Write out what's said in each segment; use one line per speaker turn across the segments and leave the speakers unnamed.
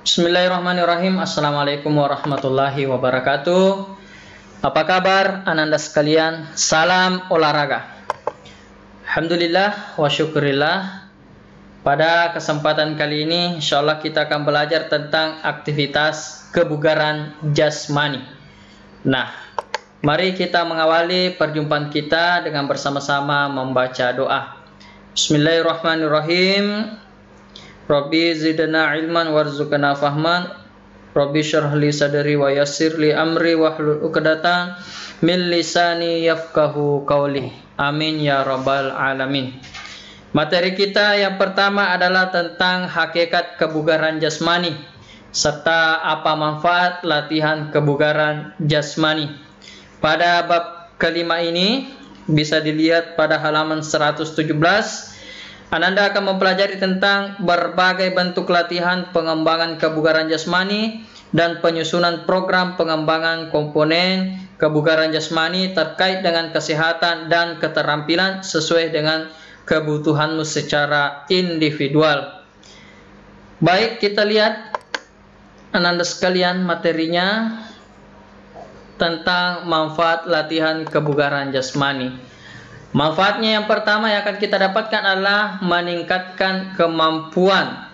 Bismillahirrahmanirrahim. Assalamualaikum warahmatullahi wabarakatuh. Apa kabar ananda sekalian? Salam olahraga. Alhamdulillah wa syukurillah. Pada kesempatan kali ini insyaallah kita akan belajar tentang aktivitas kebugaran jasmani. Nah, mari kita mengawali perjumpaan kita dengan bersama-sama membaca doa. Bismillahirrahmanirrahim. Rabbi zidna ilman warzuqna fahman. Rabbi syrah li sadri wa yassir li amri wahlul 'uqdatam min lisani yafqahu qawli. Amin ya rabbal alamin. Materi kita yang pertama adalah tentang hakikat kebugaran jasmani serta apa manfaat latihan kebugaran jasmani. Pada bab kelima ini bisa dilihat pada halaman 117. Ananda akan mempelajari tentang berbagai bentuk latihan pengembangan kebugaran jasmani dan penyusunan program pengembangan komponen kebugaran jasmani terkait dengan kesehatan dan keterampilan sesuai dengan kebutuhanmu secara individual. Baik, kita lihat ananda sekalian materinya tentang manfaat latihan kebugaran jasmani. Manfaatnya yang pertama yang akan kita dapatkan adalah meningkatkan kemampuan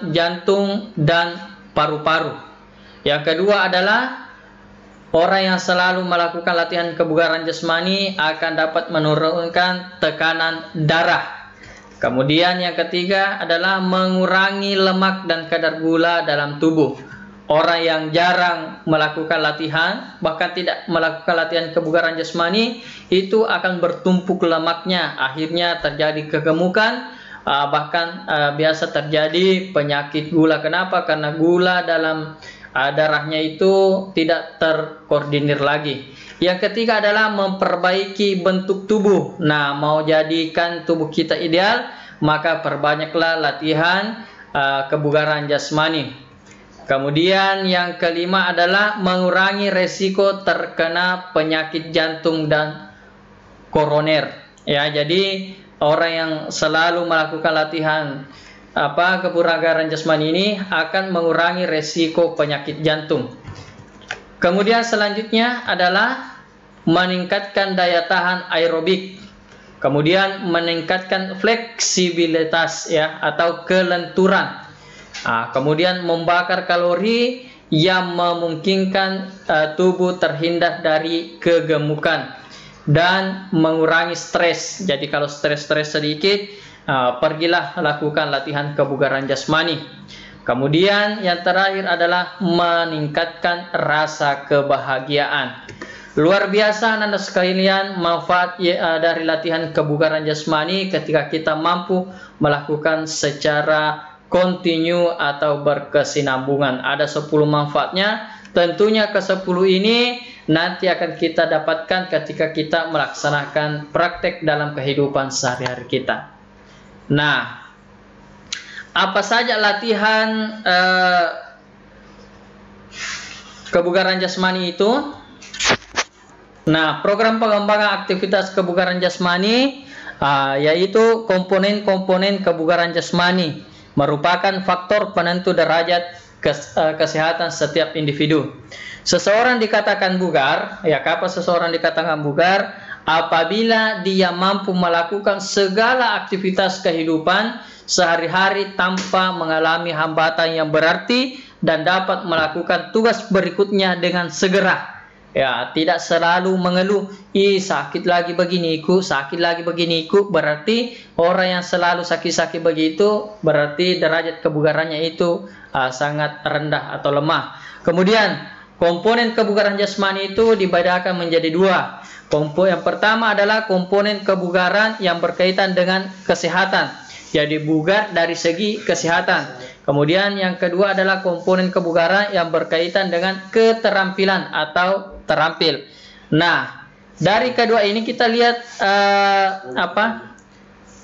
jantung dan paru-paru. Yang kedua adalah orang yang selalu melakukan latihan kebugaran jasmani akan dapat menurunkan tekanan darah. Kemudian yang ketiga adalah mengurangi lemak dan kadar gula dalam tubuh. Orang yang jarang melakukan latihan, bahkan tidak melakukan latihan kebugaran jasmani, itu akan bertumpuk lemaknya, akhirnya terjadi kegemukan, bahkan biasa terjadi penyakit gula. Kenapa? Karena gula dalam darahnya itu tidak terkoordinir lagi. Yang ketiga adalah memperbaiki bentuk tubuh. Nah, mau jadikan tubuh kita ideal, maka perbanyaklah latihan kebugaran jasmani. Kemudian yang kelima adalah mengurangi resiko terkena penyakit jantung dan koroner. Ya, jadi orang yang selalu melakukan latihan kebugaran jasmani ini akan mengurangi resiko penyakit jantung. Kemudian selanjutnya adalah meningkatkan daya tahan aerobik. Kemudian meningkatkan fleksibilitas atau kelenturan. Kemudian membakar kalori yang memungkinkan tubuh terhindar dari kegemukan dan mengurangi stres. Jadi kalau stres sedikit, pergilah lakukan latihan kebugaran jasmani. Kemudian yang terakhir adalah meningkatkan rasa kebahagiaan. Luar biasa ananda sekalian manfaat dari latihan kebugaran jasmani ketika kita mampu melakukan secara kontinu atau berkesinambungan. Ada 10 manfaatnya. Tentunya ke-10 ini nanti akan kita dapatkan ketika kita melaksanakan praktek dalam kehidupan sehari-hari kita. Nah, apa saja latihan kebugaran jasmani itu? Nah, program pengembangan aktivitas kebugaran jasmani yaitu komponen-komponen kebugaran jasmani merupakan faktor penentu derajat kesehatan setiap individu. Seseorang dikatakan bugar, kapan seseorang dikatakan bugar? Apabila dia mampu melakukan segala aktivitas kehidupan sehari-hari tanpa mengalami hambatan yang berarti dan dapat melakukan tugas berikutnya dengan segera. Tidak selalu mengeluh, sakit lagi beginiku, berarti orang yang selalu sakit-sakit begitu, berarti derajat kebugarannya itu sangat rendah atau lemah. Kemudian, komponen kebugaran jasmani itu dibedakan menjadi 2. Yang pertama adalah komponen kebugaran yang berkaitan dengan kesehatan. Jadi bugar dari segi kesehatan. Kemudian yang kedua adalah komponen kebugaran yang berkaitan dengan keterampilan atau terampil. Nah, dari kedua ini kita lihat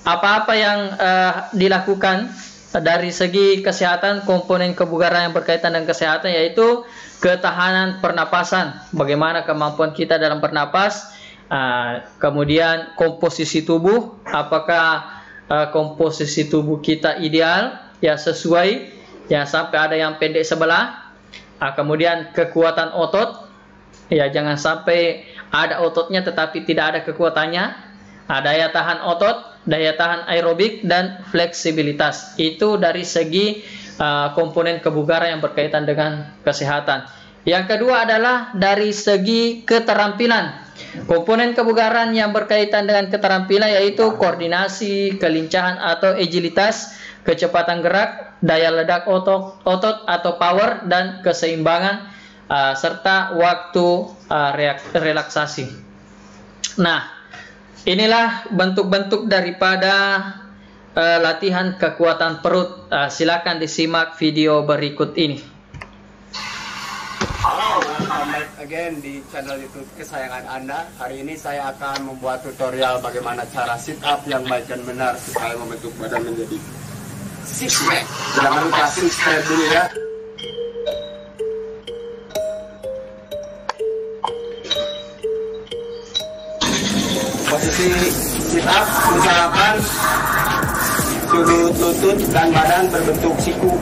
apa-apa yang dilakukan dari segi kesehatan. Komponen kebugaran yang berkaitan dengan kesehatan yaitu ketahanan pernapasan. Bagaimana kemampuan kita dalam bernapas. Kemudian komposisi tubuh. Apakah komposisi tubuh kita ideal, sesuai ya sampai ada yang pendek sebelah. Kemudian kekuatan otot, ya jangan sampai ada ototnya tetapi tidak ada kekuatannya. Daya tahan otot, daya tahan aerobik, dan fleksibilitas. Itu dari segi komponen kebugaran yang berkaitan dengan kesehatan. Yang kedua adalah dari segi keterampilan. Komponen kebugaran yang berkaitan dengan keterampilan yaitu koordinasi, kelincahan atau agilitas, kecepatan gerak, daya ledak otot atau power, dan keseimbangan serta waktu relaksasi. Nah, inilah bentuk-bentuk daripada latihan kekuatan perut. Silakan disimak video berikut ini.
Halo, welcome again di channel YouTube kesayangan Anda. Hari ini saya akan membuat tutorial bagaimana cara sit up yang baik dan benar supaya membentuk badan menjadi six pack. Jangan lupa six pack dulu ya. Posisi sit up usahakan sudut lutut dan badan berbentuk siku.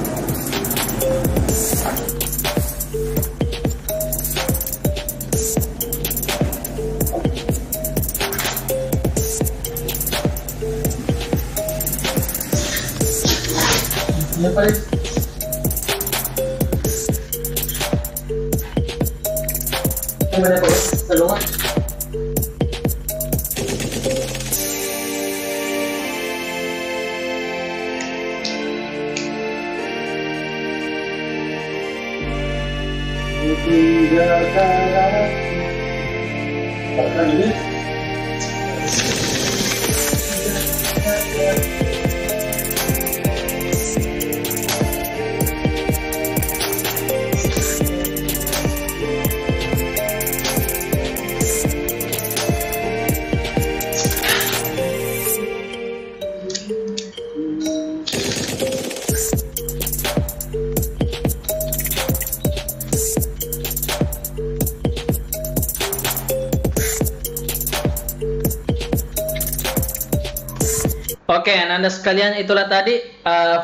Oke, Anda sekalian, itulah tadi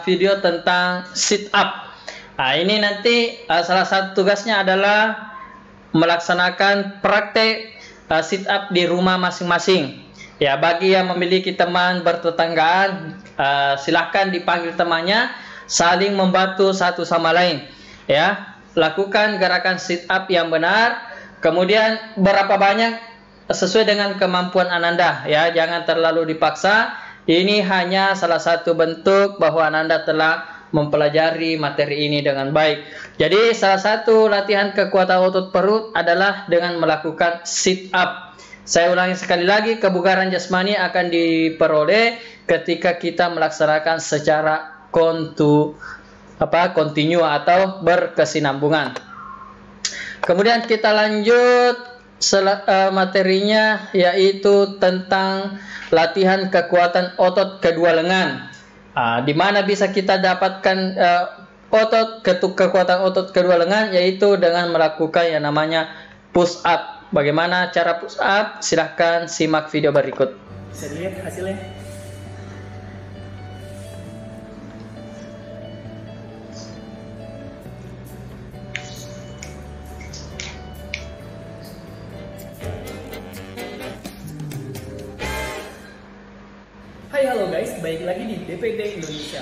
video tentang sit up. Ini nanti salah satu tugasnya adalah melaksanakan praktek sit up di rumah masing-masing. Ya, bagi yang memiliki teman bertetanggaan, silahkan dipanggil temannya, saling membantu satu sama lain. Ya, lakukan gerakan sit up yang benar. Kemudian berapa banyak sesuai dengan kemampuan Ananda. Ya, jangan terlalu dipaksa. Ini hanya salah satu bentuk bahwa Ananda telah mempelajari materi ini dengan baik. Jadi salah satu latihan kekuatan otot perut adalah dengan melakukan sit up. Saya ulangi sekali lagi, kebugaran jasmani akan diperoleh ketika kita melaksanakan secara kontinu atau berkesinambungan. Kemudian kita lanjut materinya, yaitu tentang latihan kekuatan otot kedua lengan. Di mana bisa kita dapatkan kekuatan otot kedua lengan, yaitu dengan melakukan yang namanya push up. Bagaimana cara push up? Silahkan simak video berikut.
Bisa dilihat hasilnya. Hai, halo guys, balik lagi di DPT Indonesia.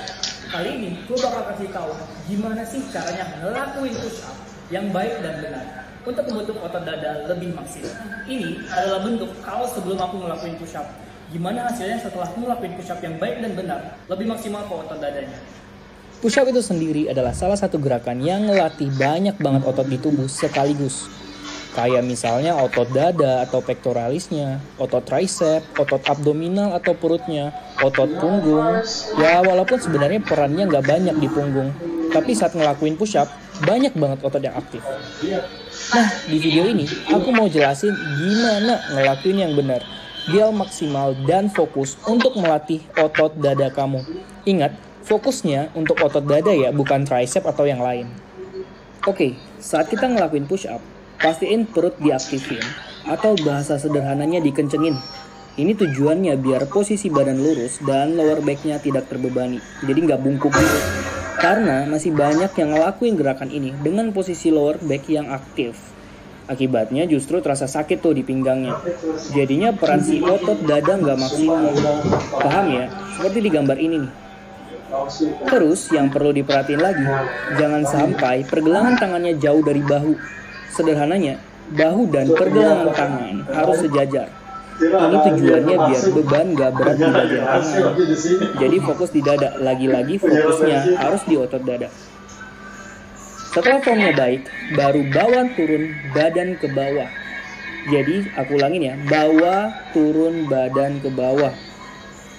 Kali ini gue bakal kasih tahu gimana sih caranya ngelakuin push up yang baik dan benar untuk membentuk otot dada lebih maksimal. Ini adalah bentuk kalau sebelum aku ngelakuin push up. Gimana hasilnya setelah aku ngelakuin push up yang baik dan benar, lebih maksimal ke otot dadanya.
Push up itu sendiri adalah salah satu gerakan yang ngelatih banyak banget otot di tubuh sekaligus. Kayak misalnya otot dada atau pectoralisnya, otot tricep, otot abdominal atau perutnya, otot punggung. Ya walaupun sebenarnya perannya nggak banyak di punggung, tapi saat ngelakuin push up, banyak banget otot yang aktif. Nah, di video ini aku mau jelasin gimana ngelakuin yang benar, biar maksimal dan fokus untuk melatih otot dada kamu. Ingat, fokusnya untuk otot dada ya, bukan tricep atau yang lain. Oke, saat kita ngelakuin push up, pastiin perut diaktifin, atau bahasa sederhananya dikencengin. Ini tujuannya biar posisi badan lurus dan lower back-nya tidak terbebani, jadi nggak bungkuk gitu. karena masih banyak yang ngelakuin gerakan ini dengan posisi lower back yang aktif. Akibatnya justru terasa sakit tuh di pinggangnya. Jadinya peran si otot dada nggak maksimal. Paham ya? Seperti di gambar ini nih. Terus yang perlu diperhatiin lagi, jangan sampai pergelangan tangannya jauh dari bahu. Sederhananya, bahu dan pergelangan tangan harus sejajar. Ini tujuannya biar beban gak berat di bagian tangan. Jadi fokus di dada. Lagi-lagi fokusnya harus di otot dada. Setelah formnya baik, baru bawa turun badan ke bawah. Jadi aku ulangin ya, bawa turun badan ke bawah.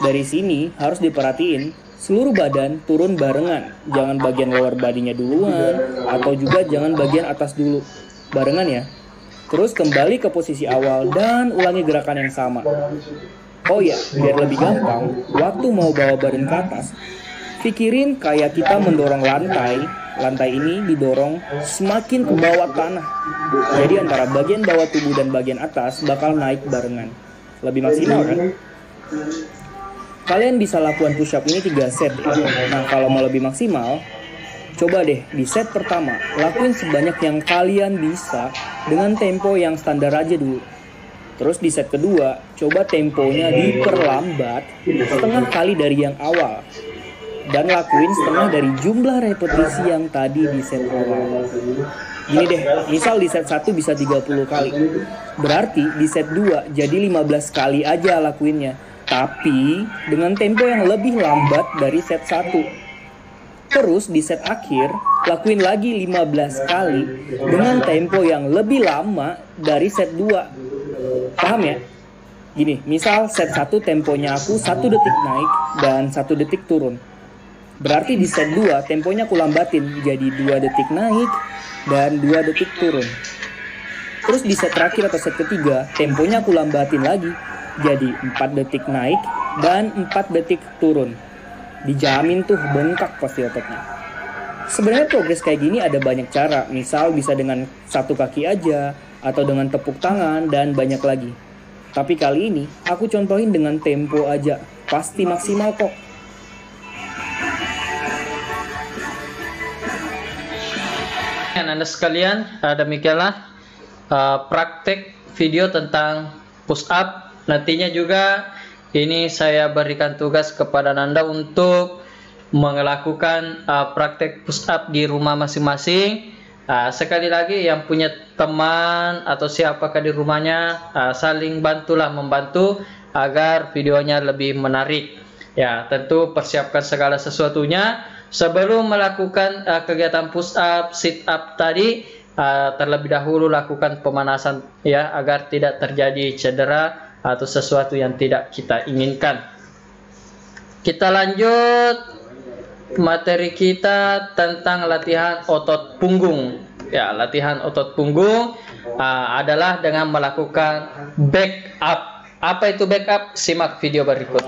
Dari sini harus diperhatiin, seluruh badan turun barengan. Jangan bagian lower bodinya duluan, atau juga jangan bagian atas dulu. Barengan ya. Terus kembali ke posisi awal dan ulangi gerakan yang sama. Oh ya, biar lebih gampang, waktu mau bawa badan ke atas, pikirin kayak kita mendorong lantai. Lantai ini didorong semakin ke bawah tanah. Jadi antara bagian bawah tubuh dan bagian atas bakal naik barengan. Lebih maksimal kan? Kalian bisa lakukan push up ini 3 set ya. Nah kalau mau lebih maksimal, coba deh di set pertama lakuin sebanyak yang kalian bisa dengan tempo yang standar aja dulu. Terus di set kedua, coba temponya diperlambat setengah kali dari yang awal. Dan lakuin setengah dari jumlah repetisi yang tadi di set awal. Gini deh, misal di set 1 bisa 30 kali. Berarti di set 2 jadi 15 kali aja lakuinnya. Tapi dengan tempo yang lebih lambat dari set 1. Terus di set akhir, lakuin lagi 15 kali dengan tempo yang lebih lama dari set 2. Paham ya? Gini, misal set 1 temponya aku 1 detik naik dan 1 detik turun. Berarti di set 2 temponya aku lambatin jadi 2 detik naik dan 2 detik turun. Terus di set terakhir atau set ketiga temponya aku lambatin lagi jadi 4 detik naik dan 4 detik turun. Dijamin tuh bengkak pasti ototnya. Sebenarnya progres kayak gini ada banyak cara. Misal bisa dengan 1 kaki aja, atau dengan tepuk tangan, dan banyak lagi. Tapi kali ini aku contohin dengan tempo aja. Pasti maksimal kok.
Anda sekalian, demikianlah praktek video tentang push up. Nantinya juga ini saya berikan tugas kepada Anda untuk melakukan praktek push up di rumah masing-masing. Sekali lagi yang punya teman atau siapakah di rumahnya, saling bantulah membantu agar videonya lebih menarik. Ya, tentu persiapkan segala sesuatunya sebelum melakukan kegiatan push up, sit up tadi. Terlebih dahulu lakukan pemanasan ya, agar tidak terjadi cedera atau sesuatu yang tidak kita inginkan. Kita lanjut materi kita tentang latihan otot punggung. Ya, latihan otot punggung adalah dengan melakukan back up. Apa itu back up? Simak video berikut.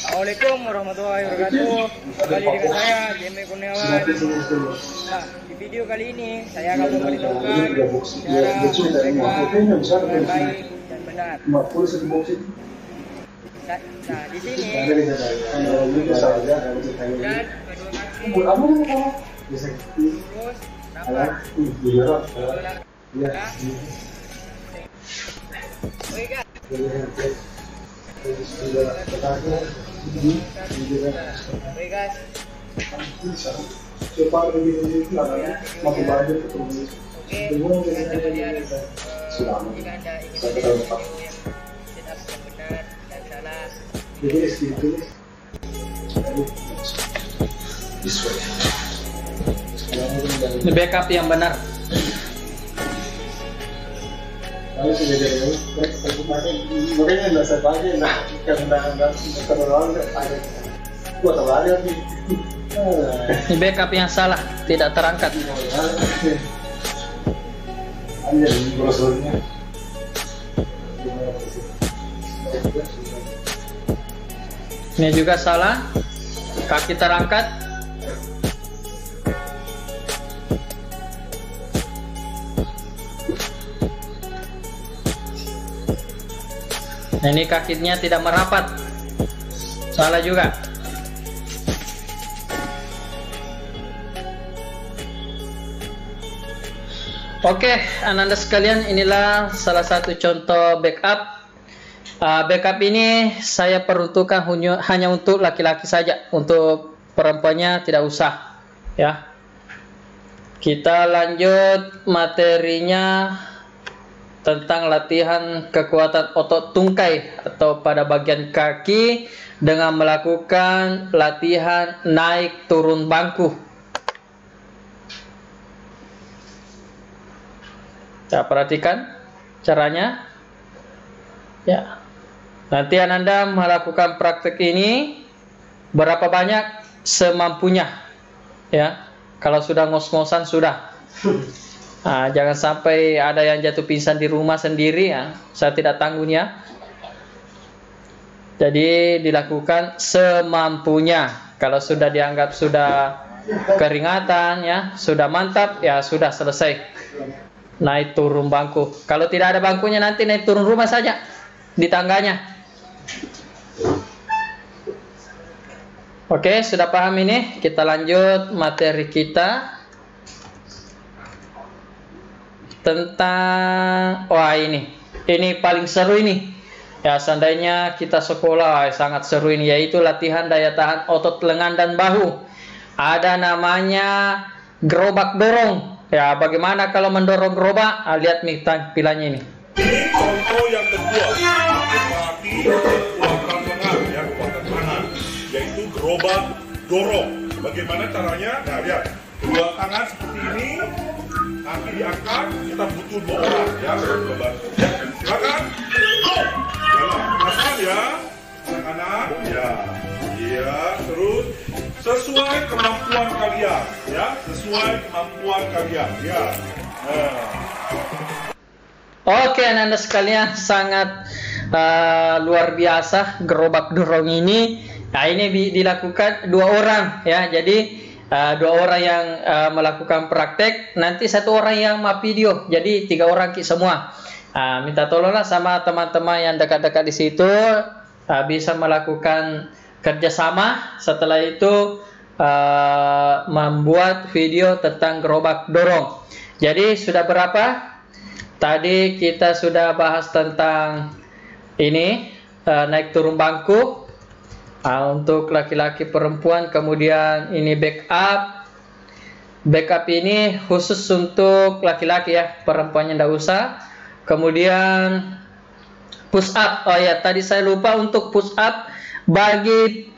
Assalamualaikum warahmatullahi wabarakatuh. Kembali dengan saya Jemmy Kurniawan. Nah, di video kali ini saya akan memberitahukan cara backup dengan baik dan benar. Nah, di sini dan kedua kaki terus nafas. Oke guys. Jika Anda ingin sit up yang benar dan salah,
Backup yang benar. Ini backup yang salah, tidak terangkat. Ini juga salah. Kaki terangkat. Nah, ini kakinya tidak merapat. Salah juga. Oke, anak-anak sekalian, inilah salah satu contoh backup. Backup ini saya peruntukkan hanya untuk laki-laki saja, untuk perempuannya tidak usah, ya. Kita lanjut materinya tentang latihan kekuatan otot tungkai atau pada bagian kaki dengan melakukan latihan naik turun bangku. Nah, perhatikan caranya. Ya. Nanti Anda melakukan praktek ini berapa banyak semampunya. Ya. Kalau sudah ngos-ngosan sudah. Nah, jangan sampai ada yang jatuh pingsan di rumah sendiri, ya. Saya tidak tanggung, ya. Jadi dilakukan semampunya. Kalau sudah dianggap sudah keringatan, ya, sudah mantap, ya sudah selesai. Naik turun bangku. Kalau tidak ada bangkunya, nanti naik turun rumah saja di tangganya. Oke, sudah paham ini? Kita lanjut materi kita tentang ini paling seru ini, ya. Seandainya kita sekolah, sangat seru ini, yaitu latihan daya tahan otot lengan dan bahu. Ada namanya gerobak dorong, ya. Bagaimana kalau mendorong gerobak? Lihat nih tampilannya ini.
Ini contoh yang kedua, berarti kekuatan lengan, ya, kekuatan tangan, yaitu gerobak dorong. Bagaimana caranya? Nah, lihat, dua tangan seperti ini, kaki diangkat, kita butuh 2 orang, ya, ya, silakan, go, jalan, pelan ya, kanan, ya, iya, terus, sesuai kemampuan kalian, ya, sesuai kemampuan kalian, ya.
Oke, anak-anak sekalian, sangat luar biasa gerobak dorong ini. Nah, ini dilakukan 2 orang, ya. Jadi 2 orang yang melakukan praktek, nanti 1 orang yang video. Jadi 3 orang semua. Minta tolonglah sama teman-teman yang dekat-dekat di situ, bisa melakukan kerjasama. Setelah itu membuat video tentang gerobak dorong. Jadi sudah berapa? Tadi kita sudah bahas tentang ini, naik turun bangku untuk laki-laki perempuan. Kemudian ini backup. Backup ini khusus untuk laki-laki, ya, perempuannya tidak usah. Kemudian push up. Oh ya, tadi saya lupa, untuk push up bagi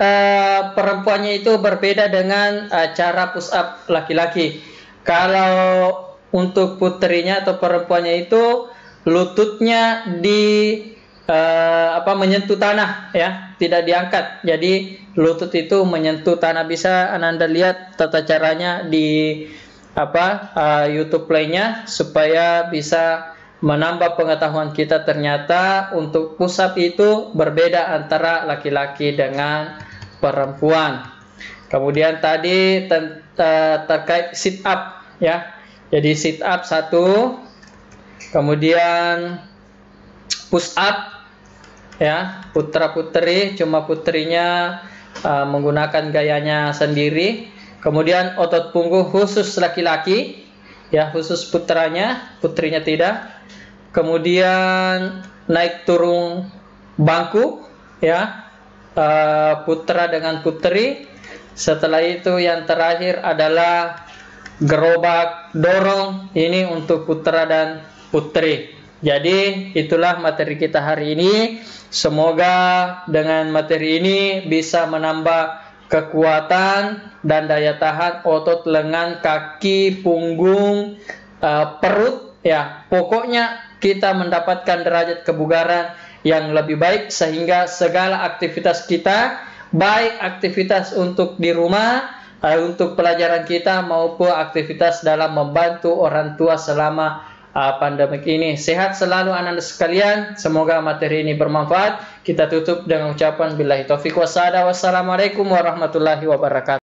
perempuannya itu berbeda dengan cara push up laki-laki. Kalau untuk puterinya atau perempuannya itu lututnya menyentuh tanah, ya, tidak diangkat. Jadi lutut itu menyentuh tanah. Bisa Anda lihat tata caranya di YouTube Play-nya supaya bisa menambah pengetahuan kita. Ternyata untuk push up itu berbeda antara laki-laki dengan perempuan. Kemudian tadi terkait sit up, ya. Jadi sit up 1, kemudian push up, ya, putra putri, cuma putrinya menggunakan gayanya sendiri. Kemudian otot punggung khusus laki-laki, ya, khusus putrinya tidak. Kemudian naik turun bangku, ya, putra dengan putri. Setelah itu yang terakhir adalah gerobak dorong, ini untuk putra dan putri. Jadi itulah materi kita hari ini. Semoga dengan materi ini bisa menambah kekuatan dan daya tahan otot lengan, kaki, punggung, perut, ya. Pokoknya kita mendapatkan derajat kebugaran yang lebih baik, sehingga segala aktivitas kita, baik aktivitas untuk di rumah, untuk pelajaran kita, maupun aktivitas dalam membantu orang tua selama pandemik ini. Sehat selalu anak-anak sekalian. Semoga materi ini bermanfaat. Kita tutup dengan ucapan billahi taufiq wassalamalaikum warahmatullahi wabarakatuh.